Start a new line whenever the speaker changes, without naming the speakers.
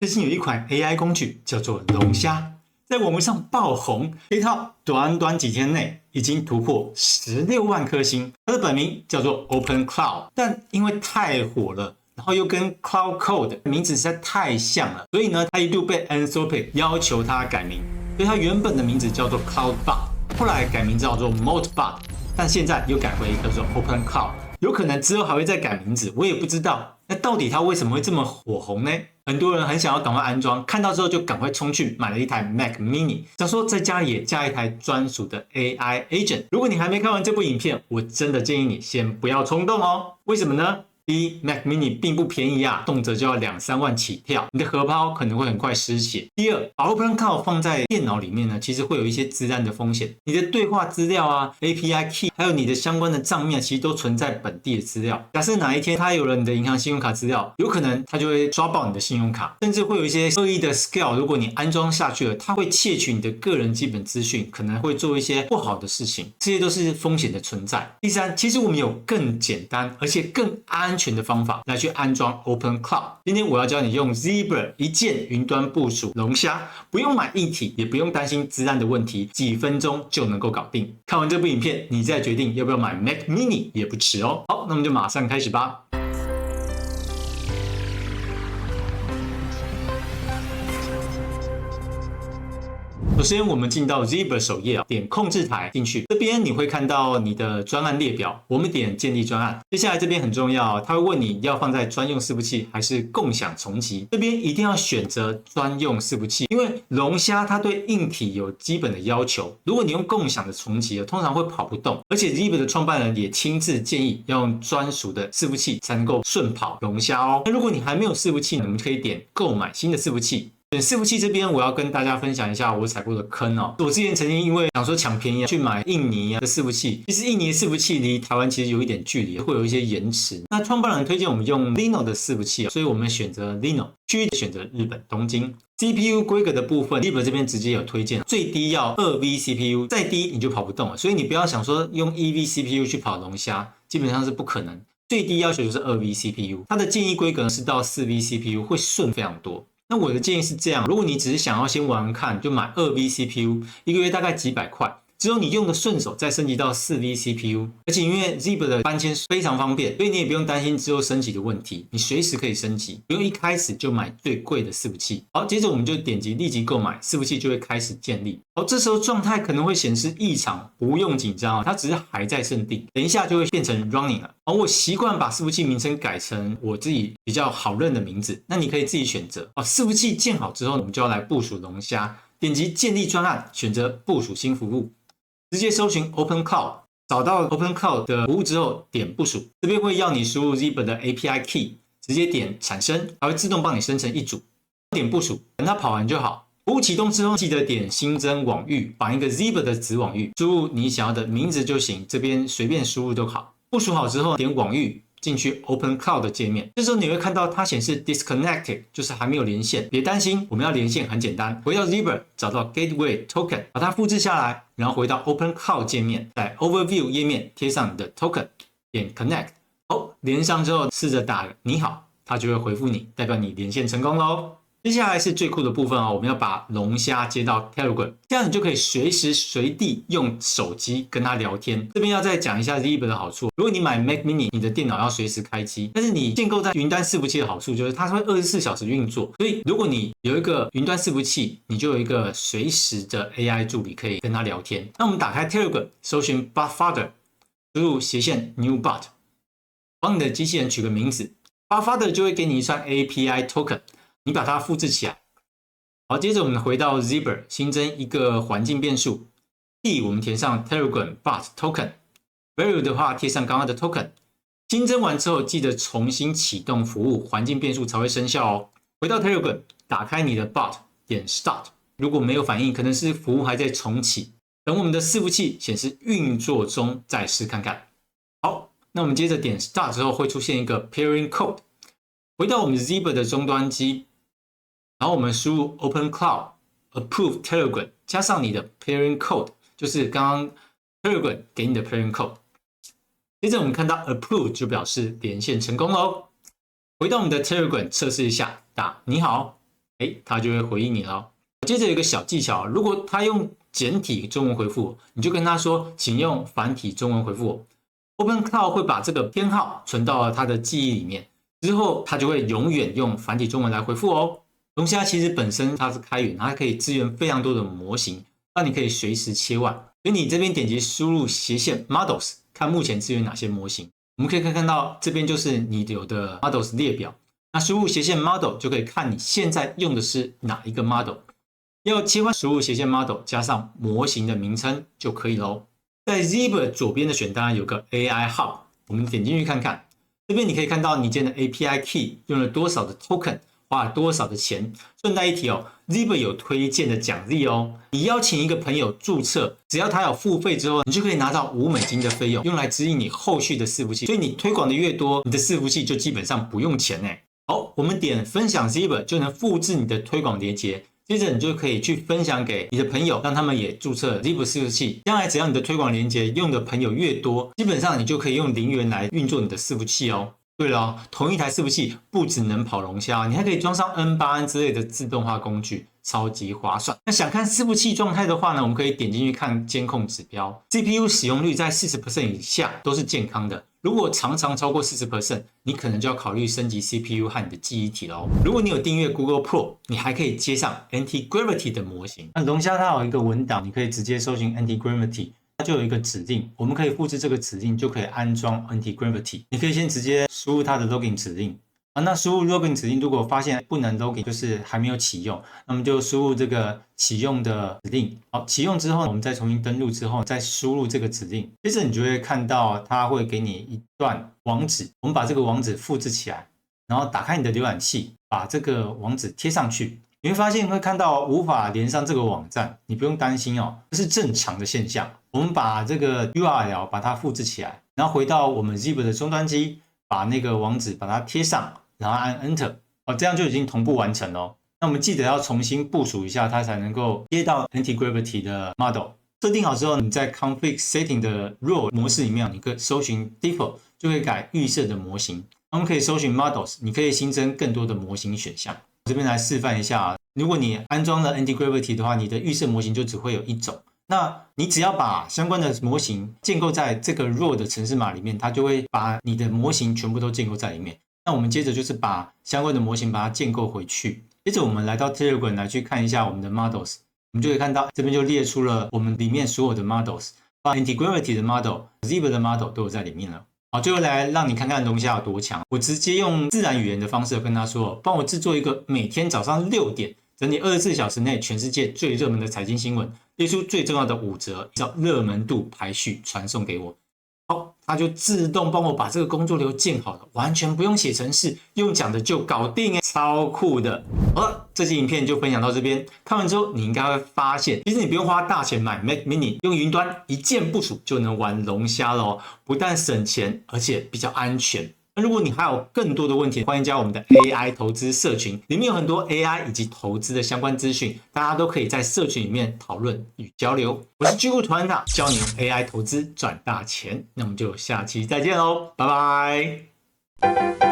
最近有一款 AI 工具叫做龙虾，在网络上爆红，一套短短几天内已经突破16万颗星。它的本名叫做 OpenCloud， 但因为太火了，然后又跟 Cloud Code 名字实在太像了，所以呢，它一度被 Anthropic 要求它改名，所以它原本的名字叫做 CloudBot， 后来改名叫做 Moltbot， 但现在又改回叫做 OpenCloud， 有可能之后还会再改名字，我也不知道。那到底它为什么会这么火红呢？很多人很想要赶快安装，看到之后就赶快冲去买了一台 Mac Mini， 想说在家里也加一台专属的 AI Agent。如果你还没看完这部影片，我真的建议你先不要冲动哦。为什么呢？第一 ，Mac Mini 并不便宜啊，动辄就要2-3万起跳，你的荷包可能会很快失血。第二，把 OpenCloud 放在电脑里面呢，其实会有一些资安的风险，你的对话资料啊、API key， 还有你的相关的账面，其实都存在本地的资料。假设哪一天他有了你的银行信用卡资料，有可能他就会刷爆你的信用卡，甚至会有一些恶意的 scale， 如果你安装下去了，他会窃取你的个人基本资讯，可能会做一些不好的事情，这些都是风险的存在。第三，其实我们有更简单而且更安全的方法来去安装 OpenCloud。今天我要教你用 Zebra 一键云端部署龙虾，不用买硬体，也不用担心资安的问题，几分钟就能够搞定。看完这部影片，你再决定要不要买 Mac Mini 也不迟哦。好，那我们就马上开始吧。首先，我们进到 Zebra 首页，点控制台进去，这边你会看到你的专案列表，我们点建立专案。接下来这边很重要，它会问你要放在专用伺服器还是共享重启，这边一定要选择专用伺服器，因为龙虾它对硬体有基本的要求，如果你用共享的重启，通常会跑不动，而且 Zebra 的创办人也亲自建议要用专属的伺服器才能够顺跑龙虾哦。那如果你还没有伺服器，我们可以点购买新的伺服器。伺服器这边我要跟大家分享一下我踩过的坑哦。我之前曾经因为想说抢便宜去买印尼的伺服器，其实印尼的伺服器离台湾其实有一点距离，会有一些延迟。那创办人推荐我们用 Lino 的伺服器，所以我们选择 Lino， 区域选择日本东京。CPU 规格的部分 Zebra 这边直接有推荐，最低要2V CPU， 再低你就跑不动了，所以你不要想说用 1V CPU 去跑龙虾，基本上是不可能。最低要求就是 2V CPU， 它的建议规格是到 4V CPU 会顺非常多。那我的建议是这样，如果你只是想要先玩玩看，就买2V CPU， 一个月大概几百块，之后你用的顺手再升级到 4V CPU， 而且因为 Zebra 的搬迁非常方便，所以你也不用担心之后升级的问题，你随时可以升级，不用一开始就买最贵的伺服器。好，接着我们就点击立即购买，伺服器就会开始建立。好，这时候状态可能会显示异常，不用紧张，它只是还在设定，等一下就会变成 running 了。好，我习惯把伺服器名称改成我自己比较好认的名字，那你可以自己选择。好，伺服器建好之后，我们就要来部署龙虾，点击建立专案，选择部署新服务。直接搜寻 OpenCloud， 找到 OpenCloud 的服务之后，点部署，这边会要你输入 Zebra 的 API key， 直接点产生，它会自动帮你生成一组，点部署，等它跑完就好。服务启动之后，记得点新增网域，绑一个 Zebra 的子网域，输入你想要的名字就行，这边随便输入都好。部署好之后，点网域。进去 OpenCloud 的界面，这时候你会看到它显示 disconnected， 就是还没有连线。别担心，我们要连线很简单，回到 Zebra 找到 Gateway Token， 把它复制下来，然后回到 OpenCloud 界面，在 Overview 页面贴上你的 Token， 点 Connect。好，连上之后试着打你好，它就会回复你，代表你连线成功咯。接下来是最酷的部分哦，我们要把龙虾接到 Telegram， 这样你就可以随时随地用手机跟它聊天。这边要再讲一下 Zebra 的好处，如果你买 Mac Mini， 你的电脑要随时开机，但是你建构在云端伺服器的好处就是它会24小时运作，所以如果你有一个云端伺服器，你就有一个随时的 AI 助理可以跟它聊天。那我们打开 Telegram， 搜寻 Botfather， 输入/new bot， 帮你的机器人取个名字 ，Botfather 就会给你一串 API token。你把它复制起来，好，接着我们回到 Zebra， 新增一个环境变数 ，T 我们填上 Telegram Bot Token，Value 的话贴上刚刚的 Token， 新增完之后记得重新启动服务，环境变数才会生效哦。回到 Telegram， 打开你的 Bot， 点 Start， 如果没有反应，可能是服务还在重启，等我们的伺服器显示运作中再试看看。好，那我们接着点 Start 之后会出现一个 Pairing Code， 回到我们 Zebra 的终端机。然后我们输入 OpenCloud Approve Telegram， 加上你的 Pairing Code， 就是刚刚 Telegram 给你的 Pairing Code。接着我们看到 Approve 就表示连线成功喽。回到我们的 Telegram 测试一下，打你好，它就会回应你了。接着有一个小技巧，如果它用简体中文回复，你就跟他说，请用繁体中文回复我。OpenCloud 会把这个编号存到它的记忆里面，之后它就会永远用繁体中文来回复哦。龙虾其实本身它是开源，它可以支援非常多的模型，让你可以随时切换。所以你这边点击输入斜线 Models， 看目前支援哪些模型。我们可以看到这边就是你有的 Models 列表，那输入斜线 Model 就可以看你现在用的是哪一个 Model。要切换，输入斜线 Model 加上模型的名称就可以咯。在 Zebra 左边的选单有个 AI Hub， 我们点进去看看。这边你可以看到你建的 API Key 用了多少的 Token， 花了多少的钱。顺带一提哦 ，Zebra 有推荐的奖励哦。你邀请一个朋友注册，只要他有付费之后，你就可以拿到$5的费用，用来指引你后续的伺服器。所以你推广的越多，你的伺服器就基本上不用钱呢。好，我们点分享 Zebra 就能复制你的推广连结。接着你就可以去分享给你的朋友，让他们也注册 Zebra 伺服器。将来只要你的推广连结用的朋友越多，基本上你就可以用0元来运作你的伺服器哦。对了，同一台伺服器不只能跑龙虾，你还可以装上 N8N 之类的自动化工具，超级划算。那想看伺服器状态的话呢，我们可以点进去看监控指标 ，CPU 使用率在40% 以下都是健康的。如果常常超过40%，你可能就要考虑升级 CPU 和你的记忆体咯。如果你有订阅 Google Pro， 你还可以接上 Anti-Gravity 的模型。那龙虾它有一个文档，你可以直接搜寻 Anti-Gravity， 它就有一个指令，我们可以复制这个指令，就可以安装 Anti-Gravity。你可以先直接输入它的 Login 指令。那输入 Login 指令，如果发现不能 Login， 就是还没有启用，那么就输入这个启用的指令。好，启用之后，我们再重新登录之后，再输入这个指令。接着你就会看到它会给你一段网址，我们把这个网址复制起来，然后打开你的浏览器，把这个网址贴上去。你会发现会看到无法连上这个网站，你不用担心哦，这是正常的现象。我们把这个 URL 把它复制起来，然后回到我们 Zebra 的终端机，把那个网址把它贴上，然后按 Enter， 这样就已经同步完成了。那我们记得要重新部署一下，它才能够接到 Anti-Gravity 的 model。设定好之后，你在 Config Setting 的 Role 模式里面，你可以搜寻 Default， 就可以改预设的模型。我们可以搜寻 Models， 你可以新增更多的模型选项。这边来示范一下，如果你安装了 Anti-Gravity 的话，你的预设模型就只会有一种。那你只要把相关的模型建构在这个 Role 的程式码里面，它就会把你的模型全部都建构在里面。那我们接着就是把相关的模型把它建构回去。接着我们来到 Telegram 来去看一下我们的 Models， 我们就可以看到这边就列出了我们里面所有的 Models， 把 Anti-Gravity 的 Model、Zebra 的 Model 都有在里面了。好，最后来让你看看龙虾有多强。我直接用自然语言的方式跟他说，帮我制作一个每天早上6点，整理24小时内全世界最热门的财经新闻，列出最重要的5则，依照热门度排序传送给我。好，它就自动帮我把这个工作流建好了，完全不用写程式，用讲的就搞定耶，超酷的。好了，这期影片就分享到这边。看完之后，你应该会发现，其实你不用花大钱买 Mac Mini， 用云端一键部署就能玩龙虾了哦，不但省钱，而且比较安全。那如果你还有更多的问题，欢迎加入我们的 AI 投资社群，里面有很多 AI 以及投资的相关资讯，大家都可以在社群里面讨论与交流。我是巨户团长，教你用 AI 投资赚大钱。那我们就下期再见喽，拜拜。